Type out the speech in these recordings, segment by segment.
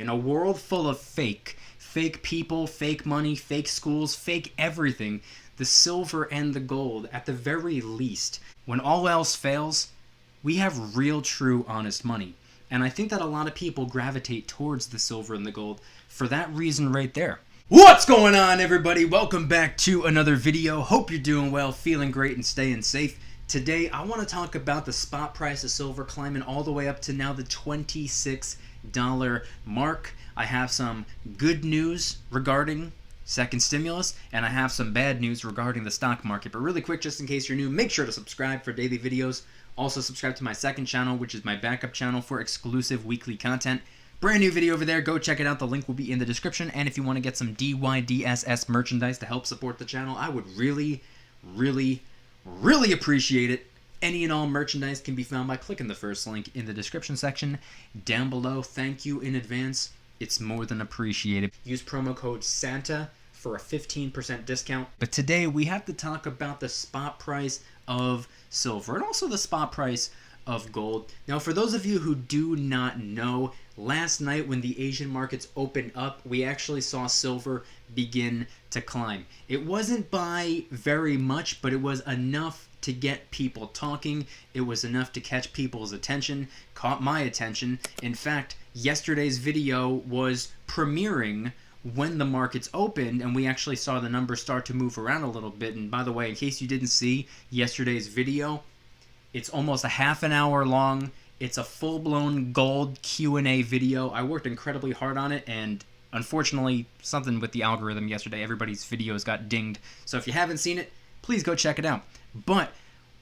In a world full of fake people, fake money, fake schools, fake everything, the silver and the gold, at the very least, when all else fails, we have real, true, honest money. And I think that a lot of people gravitate towards the silver and the gold for that reason right there. What's going on, everybody? Welcome back to another video. Hope you're doing well, feeling great, and staying safe. Today, I want to talk about the spot price of silver climbing all the way up to now the $26 mark. I have some good news regarding second stimulus, and I have some bad news regarding the stock market. But really quick, just in case you're new, make sure to subscribe for daily videos. Also subscribe to my second channel, which is my backup channel for exclusive weekly content. Brand new video over there. Go check it out. The link will be in the description. And if you want to get some DYDSS merchandise to help support the channel, I would really appreciate it. Any and all merchandise can be found by clicking the first link in the description section down below. Thank you in advance. It's more than appreciated. Use promo code SANTA for a 15% discount. But today we have to talk about the spot price of silver and also the spot price of gold. Now, for those of you who do not know, last night when the Asian markets opened up, we actually saw silver begin to climb. It wasn't by very much, but it was enough to get people talking. It was enough to catch people's attention, caught my attention. In fact, yesterday's video was premiering when the markets opened, and we actually saw the numbers start to move around a little bit. And by the way, in case you didn't see yesterday's video, it's almost a half an hour long. It's a full-blown gold Q&A video. I worked incredibly hard on it, and unfortunately, something with the algorithm yesterday, everybody's videos got dinged. So if you haven't seen it, please go check it out. But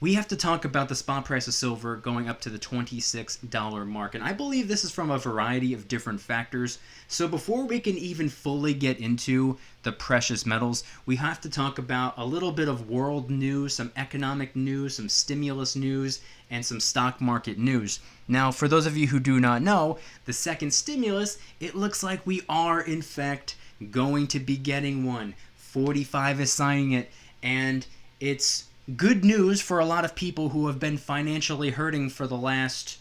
we have to talk about the spot price of silver going up to the $26 mark. And I believe this is from a variety of different factors. So before we can even fully get into the precious metals, we have to talk about a little bit of world news, some economic news, some stimulus news, and some stock market news. Now, for those of you who do not know, the second stimulus, it looks like we are, in fact, going to be getting one. 45 is signing it, and it's good news for a lot of people who have been financially hurting for the last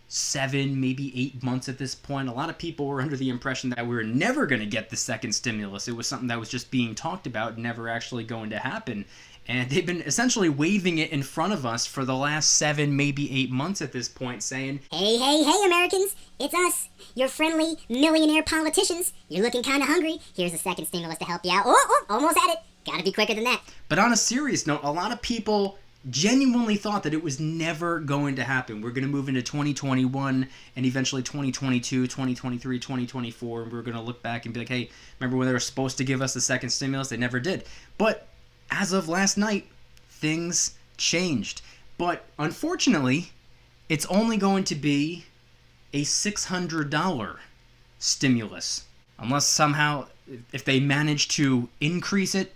7, maybe 8 months at this point. A lot of people were under the impression that we were never going to get the second stimulus. It was something that was just being talked about, never actually going to happen. And they've been essentially waving it in front of us for the last 7, maybe 8 months at this point, saying, Hey, Americans, it's us, your friendly millionaire politicians. You're looking kind of hungry. Here's a second stimulus to help you out. Oh, almost at it. Gotta be quicker than that. But on a serious note, a lot of people genuinely thought that it was never going to happen. We're going to move into 2021 and eventually 2022, 2023, 2024, and we're going to look back and be like, hey, remember when they were supposed to give us the second stimulus? They never did. But as of last night, things changed. But unfortunately, it's only going to be a $600 stimulus. Unless somehow, if they manage to increase it,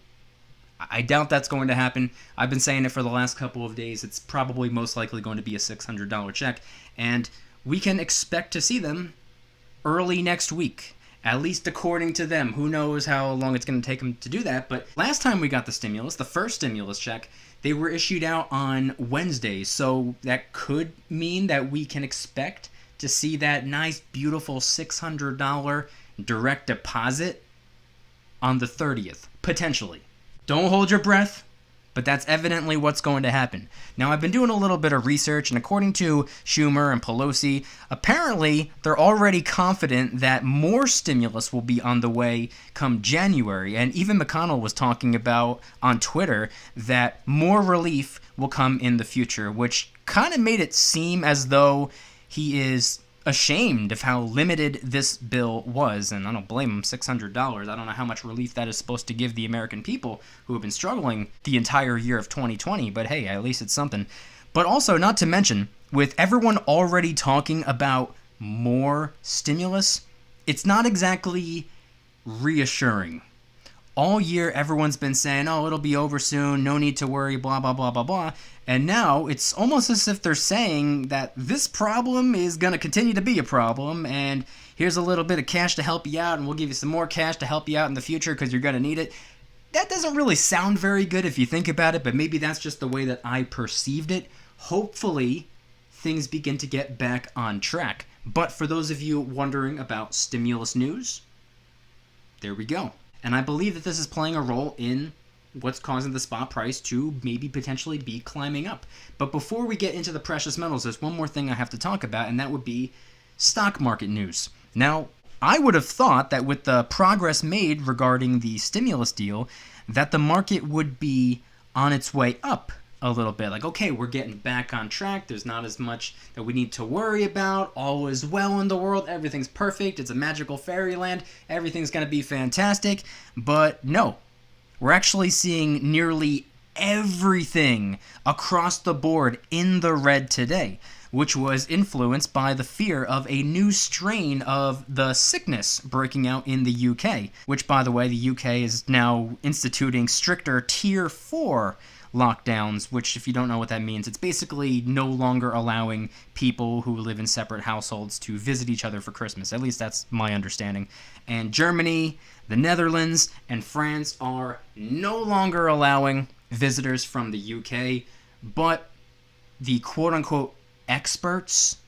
I doubt that's going to happen. I've been saying it for the last couple of days. It's probably most likely going to be a $600 check. And we can expect to see them early next week. At least according to them. Who knows how long it's going to take them to do that. But last time we got the stimulus, the first stimulus check, they were issued out on Wednesday. So that could mean that we can expect to see that nice, beautiful $600 direct deposit on the 30th. Potentially. Don't hold your breath, but that's evidently what's going to happen. Now, I've been doing a little bit of research, and according to Schumer and Pelosi, apparently they're already confident that more stimulus will be on the way come January. And even McConnell was talking about on Twitter that more relief will come in the future, which kind of made it seem as though he is ashamed of how limited this bill was, and I don't blame him. $600. I don't know how much relief that is supposed to give the American people who have been struggling the entire year of 2020, but hey, at least it's something. But also, not to mention, with everyone already talking about more stimulus, it's not exactly reassuring. All year, everyone's been saying, oh, it'll be over soon, no need to worry, blah, blah, blah, blah, blah. And now it's almost as if they're saying that this problem is going to continue to be a problem, and here's a little bit of cash to help you out, and we'll give you some more cash to help you out in the future because you're going to need it. That doesn't really sound very good if you think about it, but maybe that's just the way that I perceived it. Hopefully, things begin to get back on track. But for those of you wondering about stimulus news, there we go. And I believe that this is playing a role in what's causing the spot price to maybe potentially be climbing up. But before we get into the precious metals, there's one more thing I have to talk about, and that would be stock market news. Now, I would have thought that with the progress made regarding the stimulus deal, that the market would be on its way up a little bit. Like, okay, we're getting back on track. There's not as much that we need to worry about. All is well in the world. Everything's perfect. It's a magical fairyland. Everything's going to be fantastic. But no, we're actually seeing nearly everything across the board in the red today, which was influenced by the fear of a new strain of the sickness breaking out in the UK, which, by the way, the UK is now instituting stricter Tier 4 lockdowns, which, if you don't know what that means, it's basically no longer allowing people who live in separate households to visit each other for Christmas. At least that's my understanding. And Germany, the Netherlands, and France are no longer allowing visitors from the UK, but the quote-unquote experts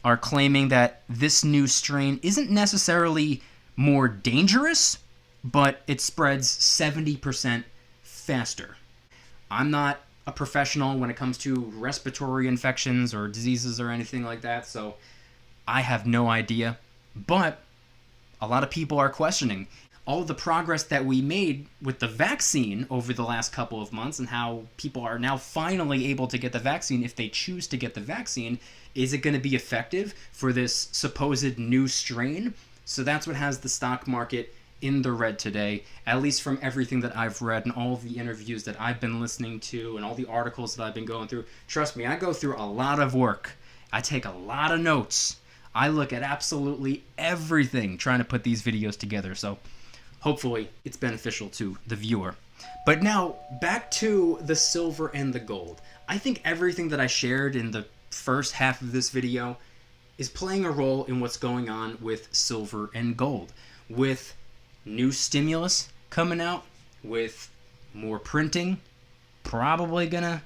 are claiming that this new strain isn't necessarily more dangerous, but it spreads 70% faster. I'm not a professional when it comes to respiratory infections or diseases or anything like that, so I have no idea. But a lot of people are questioning all the progress that we made with the vaccine over the last couple of months and how people are now finally able to get the vaccine if they choose to get the vaccine. Is it going to be effective for this supposed new strain? So that's what has the stock market in the red today, at least from everything that I've read and all the interviews that I've been listening to and all the articles that I've been going through. Trust me, I go through a lot of work. I take a lot of notes. I look at absolutely everything trying to put these videos together, so hopefully it's beneficial to the viewer. But now, back to the silver and the gold. I think everything that I shared in the first half of this video is playing a role in what's going on with silver and gold. With new stimulus coming out, with more printing probably gonna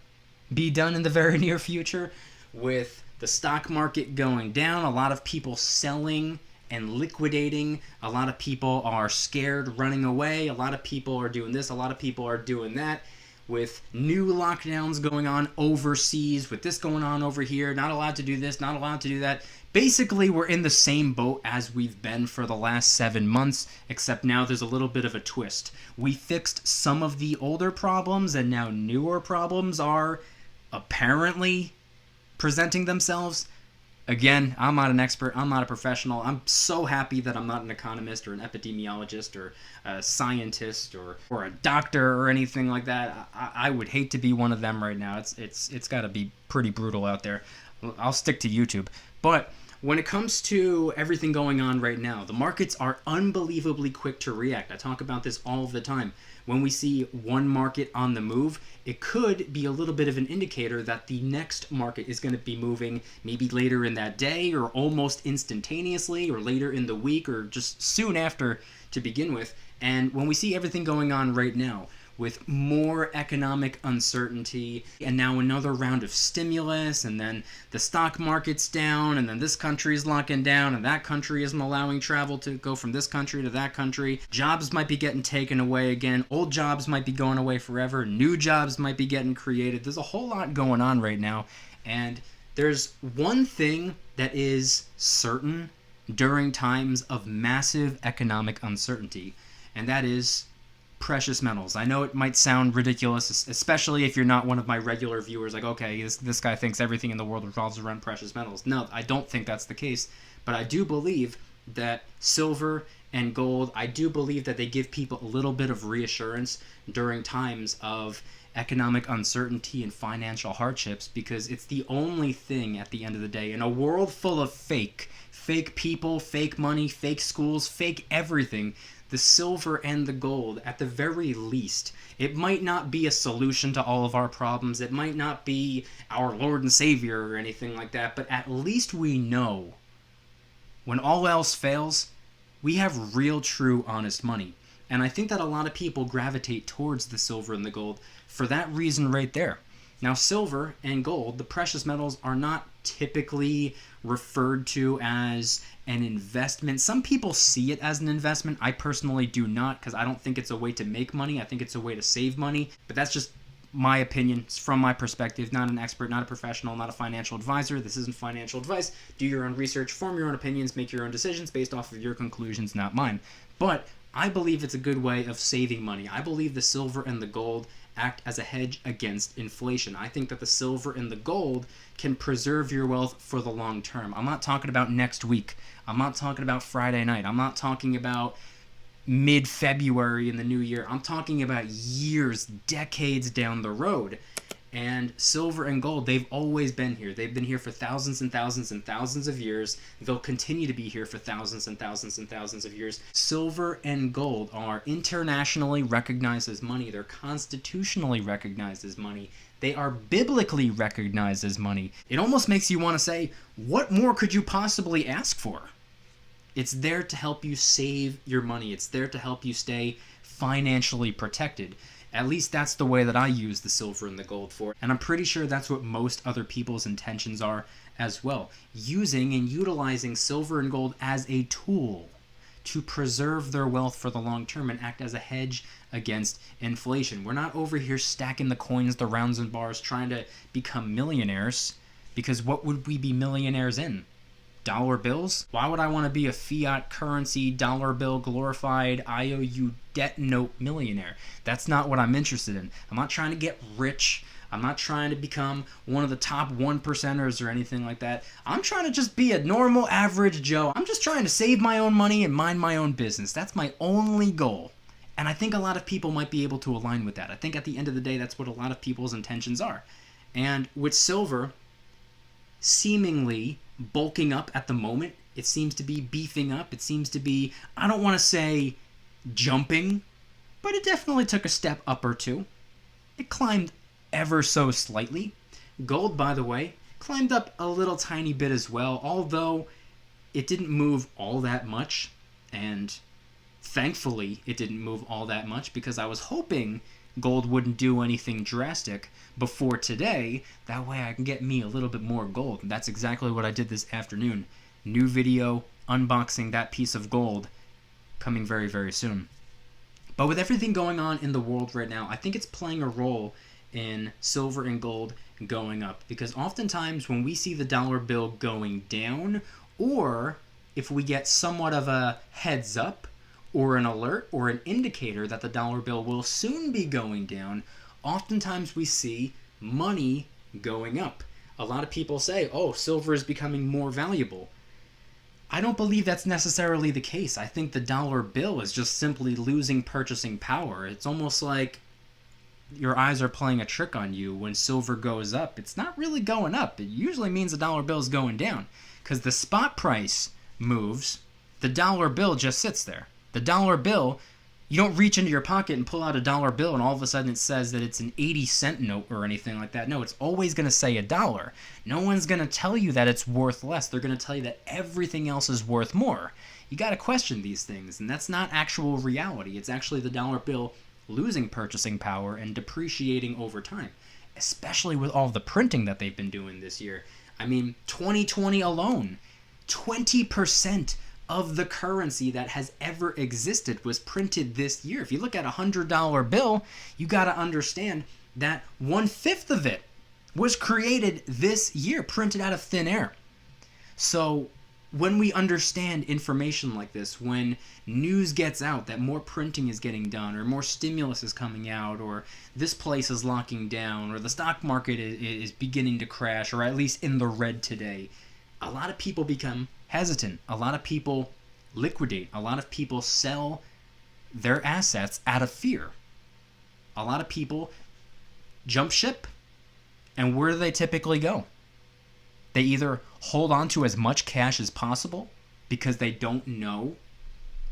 be done in the very near future, with the stock market going down, a lot of people selling and liquidating, a lot of people are scared, running away, a lot of people are doing this, a lot of people are doing that, with new lockdowns going on overseas, with this going on over here, not allowed to do this, not allowed to do that. Basically, we're in the same boat as we've been for the last 7 months, except now there's a little bit of a twist. We fixed some of the older problems, and now newer problems are apparently presenting themselves. Again, I'm not an expert. I'm not a professional. I'm so happy that I'm not an economist or an epidemiologist or a scientist or a doctor or anything like that. I would hate to be one of them right now. It's got to be pretty brutal out there. I'll stick to YouTube. But when it comes to everything going on right now, the markets are unbelievably quick to react. I talk about this all the time. When we see one market on the move, it could be a little bit of an indicator that the next market is going to be moving maybe later in that day or almost instantaneously or later in the week or just soon after to begin with. And when we see everything going on right now, with more economic uncertainty, and now another round of stimulus, and then the stock market's down, and then this country is locking down, and that country isn't allowing travel to go from this country to that country. Jobs might be getting taken away again. Old jobs might be going away forever. New jobs might be getting created. There's a whole lot going on right now, and there's one thing that is certain during times of massive economic uncertainty, and that is precious metals. I know it might sound ridiculous, especially if you're not one of my regular viewers, like, okay, this guy thinks everything in the world revolves around precious metals. No, I don't think that's the case, but I do believe that silver and gold, I do believe that they give people a little bit of reassurance during times of economic uncertainty and financial hardships, because it's the only thing at the end of the day in a world full of fake people, fake money, fake schools, fake everything. The silver and the gold, at the very least, it might not be a solution to all of our problems. It might not be our Lord and Savior or anything like that, but at least we know when all else fails, we have real, true, honest money. And I think that a lot of people gravitate towards the silver and the gold for that reason right there. Now, silver and gold, the precious metals, are not typically referred to as an investment. Some people see it as an investment. I personally do not, because I don't think it's a way to make money. I think it's a way to save money. But that's just my opinion. It's from my perspective. Not an expert, not a professional, not a financial advisor. This isn't financial advice. Do your own research, form your own opinions, make your own decisions based off of your conclusions, not mine. But I believe it's a good way of saving money. I believe the silver and the gold act as a hedge against inflation. I think that the silver and the gold can preserve your wealth for the long term. I'm not talking about next week. I'm not talking about Friday night. I'm not talking about mid-February in the new year. I'm talking about years, decades down the road. And silver and gold, they've always been here. They've been here for thousands and thousands and thousands of years. They'll continue to be here for thousands and thousands and thousands of years. Silver and gold are internationally recognized as money. They're constitutionally recognized as money. They are biblically recognized as money. It almost makes you want to say, what more could you possibly ask for? It's there to help you save your money. It's there to help you stay financially protected. At least that's the way that I use the silver and the gold for. And I'm pretty sure that's what most other people's intentions are as well. Using and utilizing silver and gold as a tool to preserve their wealth for the long term and act as a hedge against inflation. We're not over here stacking the coins, the rounds and bars, trying to become millionaires, because what would we be millionaires in? Dollar bills? Why would I want to be a fiat currency, dollar bill, glorified IOU debt note millionaire? That's not what I'm interested in. I'm not trying to get rich. I'm not trying to become one of the top 1%ers or anything like that. I'm trying to just be a normal, average Joe. I'm just trying to save my own money and mind my own business. That's my only goal. And I think a lot of people might be able to align with that. I think at the end of the day, that's what a lot of people's intentions are. And with silver seemingly bulking up at the moment, it seems to be beefing up. It seems to be, I don't want to say jumping, but it definitely took a step up or two. It climbed ever so slightly. Gold, by the way, climbed up a little tiny bit as well, although it didn't move all that much. And thankfully, it didn't move all that much, because I was hoping gold wouldn't do anything drastic before today. That way I can get me a little bit more gold. And that's exactly what I did this afternoon. New video unboxing that piece of gold coming very, very soon. But with everything going on in the world right now, I think it's playing a role in silver and gold going up. Because oftentimes when we see the dollar bill going down, or if we get somewhat of a heads up or an alert or an indicator that the dollar bill will soon be going down, oftentimes we see money going up. A lot of people say, oh, silver is becoming more valuable. I don't believe that's necessarily the case. I think the dollar bill is just simply losing purchasing power. It's almost like your eyes are playing a trick on you. When silver goes up, it's not really going up. It usually means the dollar bill is going down, because the spot price moves, the dollar bill just sits there. The dollar bill, you don't reach into your pocket and pull out a dollar bill and all of a sudden it says that it's an 80-cent note or anything like that. No, it's always going to say $1. No one's going to tell you that it's worth less. They're going to tell you that everything else is worth more. You got to question these things, and that's not actual reality. It's actually the dollar bill losing purchasing power and depreciating over time, especially with all the printing that they've been doing this year. I mean, 2020 alone, 20% of the currency that has ever existed was printed this year. If you look at a $100 bill, you got to understand that 1/5 of it was created this year, printed out of thin air. So when we understand information like this, when news gets out that more printing is getting done, or more stimulus is coming out, or this place is locking down, or the stock market is beginning to crash, or at least in the red today, a lot of people become hesitant. A lot of people liquidate. A lot of people sell their assets out of fear. A lot of people jump ship. And where do they typically go? They either hold on to as much cash as possible because they don't know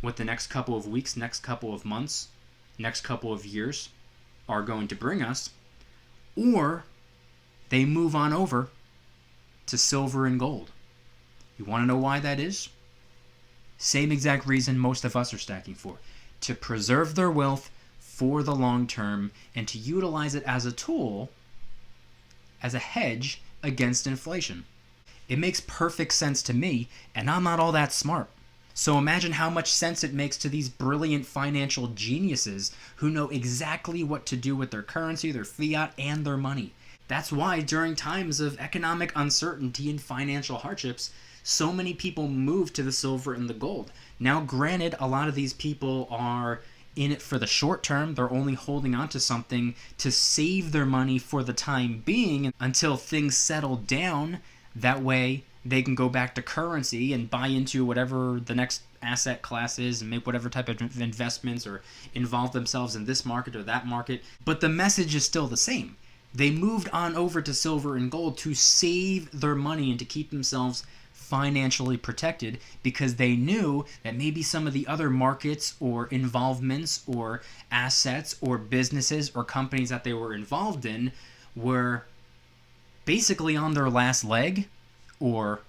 what the next couple of weeks, next couple of months, next couple of years are going to bring us, or they move on over to silver and gold. You want to know why that is? Same exact reason most of us are stacking for. To preserve their wealth for the long term and to utilize it as a tool as a hedge against inflation. It makes perfect sense to me, and I'm not all that smart. So imagine how much sense it makes to these brilliant financial geniuses who know exactly what to do with their currency, their fiat, and their money. That's why during times of economic uncertainty and financial hardships, so many people move to the silver and the gold. Now, granted, a lot of these people are in it for the short term. They're only holding on to something to save their money for the time being until things settle down. That way, they can go back to currency and buy into whatever the next asset class is and make whatever type of investments or involve themselves in this market or that market. But the message is still the same. They moved on over to silver and gold to save their money and to keep themselves financially protected, because they knew that maybe some of the other markets or involvements or assets or businesses or companies that they were involved in were basically on their last leg, or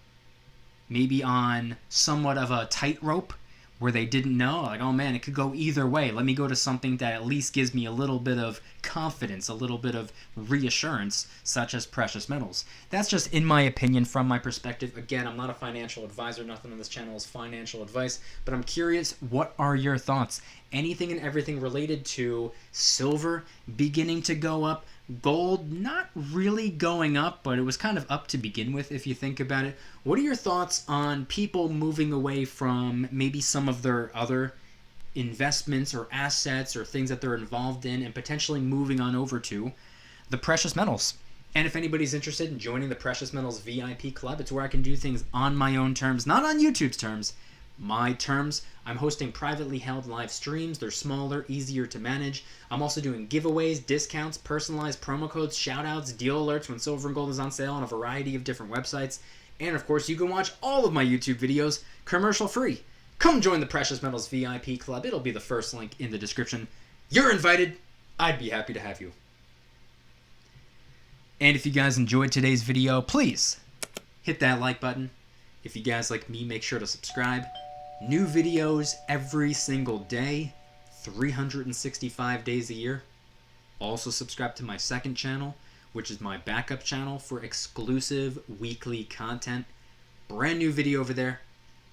maybe on somewhat of a tightrope where they didn't know, like, oh man, it could go either way. Let me go to something that at least gives me a little bit of confidence, a little bit of reassurance, such as precious metals. That's just in my opinion, from my perspective. Again, I'm not a financial advisor. Nothing on this channel is financial advice, but I'm curious, what are your thoughts? Anything and everything related to silver beginning to go up, gold not really going up, but it was kind of up to begin with if you think about it. What are your thoughts on people moving away from maybe some of their other investments or assets or things that they're involved in and potentially moving on over to the precious metals? And if anybody's interested in joining the Precious Metals VIP Club, it's where I can do things on my own terms, not on YouTube's terms, my terms. I'm hosting privately held live streams. They're smaller, easier to manage. I'm also doing giveaways, discounts, personalized promo codes, shoutouts, deal alerts when silver and gold is on sale on a variety of different websites. And of course, you can watch all of my YouTube videos commercial free. Come join the Precious Metals VIP Club. It'll be the first link in the description. You're invited. I'd be happy to have you. And if you guys enjoyed today's video, please hit that like button. If you guys like me, make sure to subscribe. New videos every single day, 365 days a year. Also subscribe to my second channel, which is my backup channel for exclusive weekly content. Brand new video over there.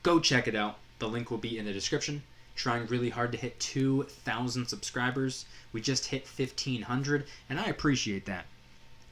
Go check it out. The link will be in the description. Trying really hard to hit 2,000 subscribers. We just hit 1,500, and I appreciate that.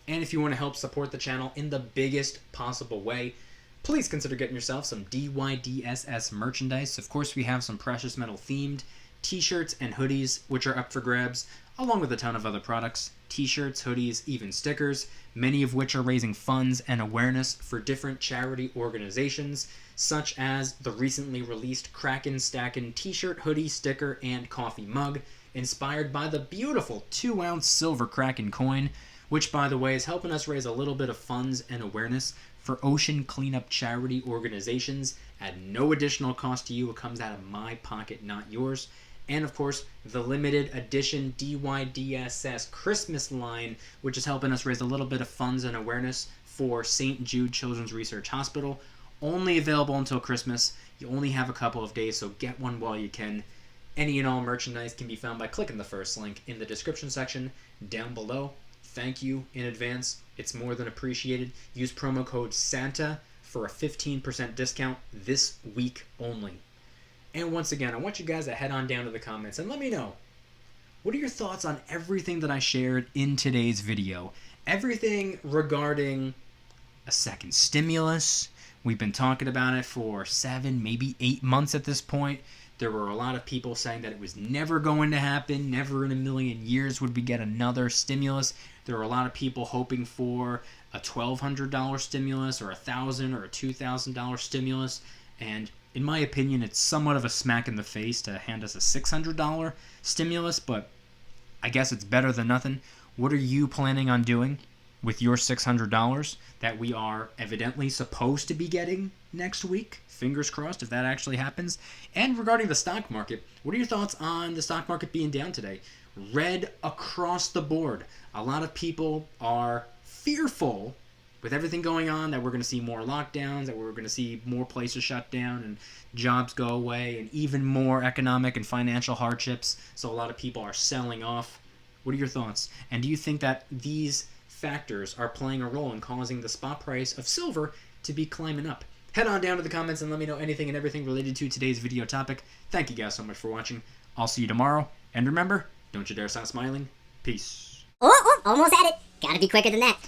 And if you want to help support the channel in the biggest possible way, please consider getting yourself some DYDSS merchandise. Of course, we have some precious metal themed t-shirts and hoodies, which are up for grabs, along with a ton of other products. T-shirts, hoodies, even stickers, many of which are raising funds and awareness for different charity organizations, such as the recently released Kraken Stackin' t-shirt, hoodie, sticker, and coffee mug, inspired by the beautiful 2-ounce silver Kraken coin, which, by the way, is helping us raise a little bit of funds and awareness for ocean cleanup charity organizations at no additional cost to you. It comes out of my pocket, not yours. And of course, the limited edition DYDSS Christmas line, which is helping us raise a little bit of funds and awareness for St. Jude Children's Research Hospital. Only available until Christmas. You only have a couple of days, so get one while you can. Any and all merchandise can be found by clicking the first link in the description section down below. Thank you in advance. It's more than appreciated. Use promo code SANTA for a 15% discount this week only. And once again, I want you guys to head on down to the comments and let me know, what are your thoughts on everything that I shared in today's video? Everything regarding a second stimulus. We've been talking about it for 7, maybe 8 months at this point. There were a lot of people saying that it was never going to happen. Never in a million years would we get another stimulus. There were a lot of people hoping for a $1,200 stimulus or $1,000 or a $2,000 stimulus. And in my opinion, it's somewhat of a smack in the face to hand us a $600 stimulus, but I guess it's better than nothing. What are you planning on doing with your $600 that we are evidently supposed to be getting next week? Fingers crossed if that actually happens. And regarding the stock market, what are your thoughts on the stock market being down today? Red across the board. A lot of people are fearful with everything going on that we're going to see more lockdowns, that we're going to see more places shut down and jobs go away, and even more economic and financial hardships. So a lot of people are selling off. What are your thoughts? And do you think that these factors are playing a role in causing the spot price of silver to be climbing up? Head on down to the comments and let me know anything and everything related to today's video topic. Thank you guys so much for watching. I'll see you tomorrow. And remember, don't you dare stop smiling. Peace. Oh, almost at it. Gotta be quicker than that.